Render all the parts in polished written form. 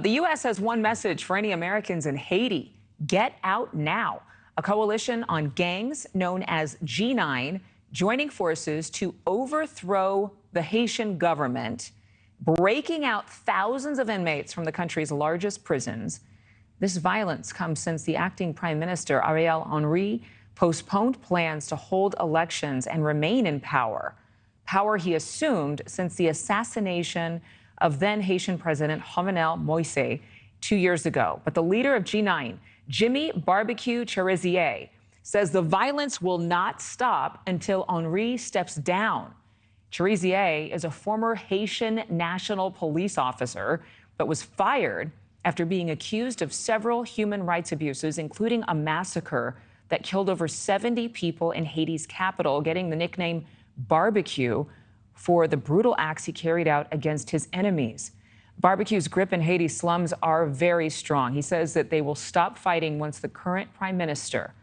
The U.S. has one message for any Americans in Haiti: get out now. A coalition on gangs known as G9 joining forces to overthrow the Haitian government, breaking out thousands of inmates from the country's largest prisons. This violence comes since the acting Prime Minister Ariel Henry postponed plans to hold elections and remain in power. Power he assumed since the assassination of then Haitian President Jovenel Moise 2 years ago. But the leader of G9, Jimmy Barbecue Cherizier, says the violence will not stop until Henry steps down. Cherizier is a former Haitian national police officer, but was fired after being accused of several human rights abuses, including a massacre that killed over 70 people in Haiti's capital, getting the nickname Barbecue for the brutal acts he carried out against his enemies. Barbecue's grip in Haiti's slums are very strong. He says that they will stop fighting once the current prime minister,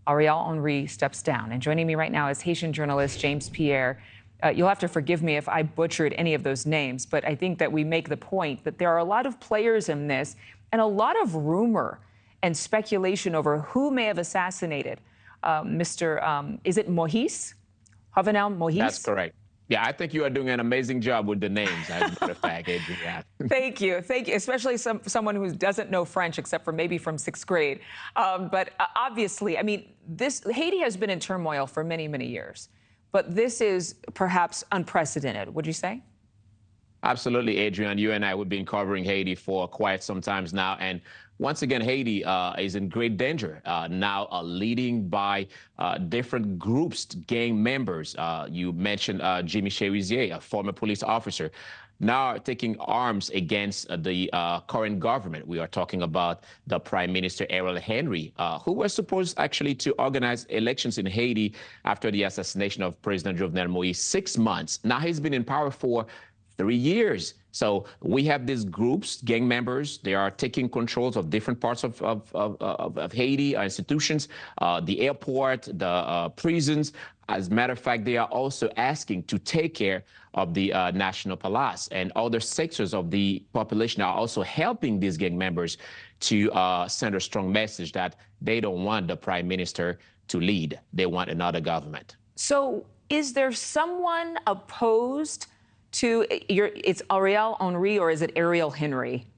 Ariel Henry, steps down. And joining me right now is Haitian journalist James Pierre. You'll have to forgive me if I butchered any of those names, but I think that we make the point that there are a lot of players in this and a lot of rumor and speculation over who may have assassinated is it Moise? Jovenel Moise? That's correct. Yeah, I think you are doing an amazing job with the names, as a matter of fact, Adrienne. Thank you, especially someone who doesn't know French except for maybe from 6th grade. But obviously, I mean, Haiti has been in turmoil for many, many years, but this is perhaps unprecedented, would you say? Absolutely, Adrienne. You and I have been covering Haiti for quite some time now. And once again, Haiti is in great danger now, leading by different groups, gang members. You mentioned Jimmy Cherizier, a former police officer, now taking arms against the current government. We are talking about the Prime Minister Ariel Henry, who was supposed actually to organize elections in Haiti after the assassination of President Jovenel Moise 6 months. Now he's been in power for 3 years. So we have these groups, gang members. They are taking controls of different parts of Haiti, institutions, the airport, the prisons. As a matter of fact, they are also asking to take care of the National Palace, and other sectors of the population are also helping these gang members to send a strong message that they don't want the prime minister to lead. They want another government. So is there someone opposed to it's Ariel Henry, or is it Ariel Henry?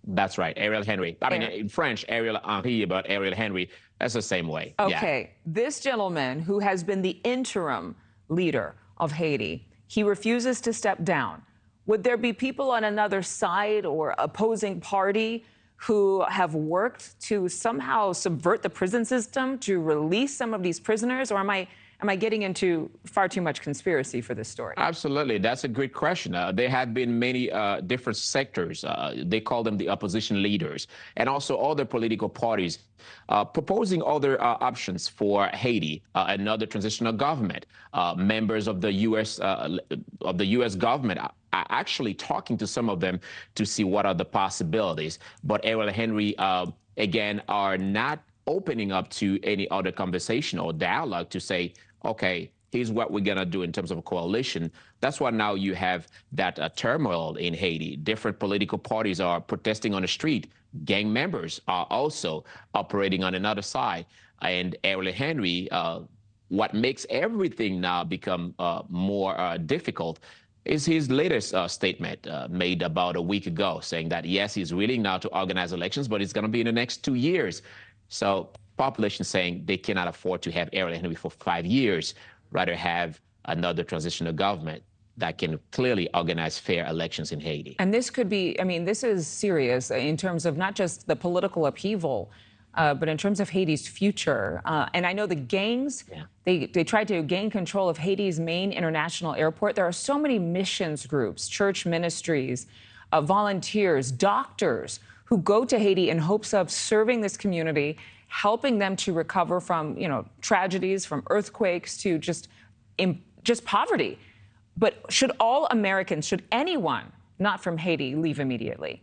That's right, Ariel Henry. I mean, in French, Ariel Henry, but Ariel Henry, that's the same way. Okay, yeah. This gentleman who has been the interim leader of Haiti, he refuses to step down. Would there be people on another side or opposing party who have worked to somehow subvert the prison system to release some of these prisoners, or am I getting into far too much conspiracy for this story? Absolutely. That's a great question. There have been many different sectors. They call them the opposition leaders, and also other political parties proposing other options for Haiti, another transitional government. Members of the U.S. government are actually talking to some of them to see what are the possibilities. But Ariel Henry, again, are not opening up to any other conversation or dialogue to say, okay, here's what we're going to do in terms of a coalition. That's why now you have that turmoil in Haiti. Different political parties are protesting on the street. Gang members are also operating on another side. And Ariel Henry, what makes everything now become more difficult is his latest statement made about a week ago, saying that, yes, he's willing now to organize elections, but it's going to be in the next 2 years. So population saying they cannot afford to have Ariel Henry for 5 years, rather have another transitional government that can clearly organize fair elections in Haiti. And this could be, I mean, this is serious in terms of not just the political upheaval, but in terms of Haiti's future. And I know the gangs, they tried to gain control of Haiti's main international airport. There are so many missions groups, church ministries, volunteers, doctors who go to Haiti in hopes of serving this community, helping them to recover from, tragedies, from earthquakes to just poverty. But should all Americans, should anyone not from Haiti leave immediately?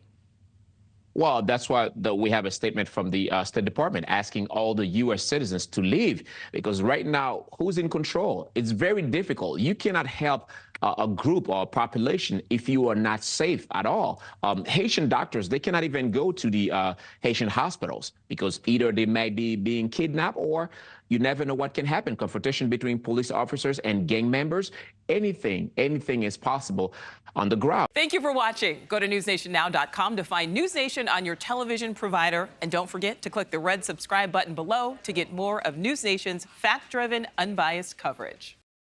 Well, that's why we have a statement from the State Department asking all the U.S. citizens to leave, because right now, who's in control? It's very difficult. You cannot help a group or a population if you are not safe at all. Haitian doctors, they cannot even go to the Haitian hospitals because either they might be being kidnapped or you never know what can happen. Confrontation between police officers and gang members, anything is possible on the ground. Thank you for watching. Go to newsnationnow.com to find NewsNation on your television provider. And don't forget to click the red subscribe button below to get more of NewsNation's fact-driven, unbiased coverage.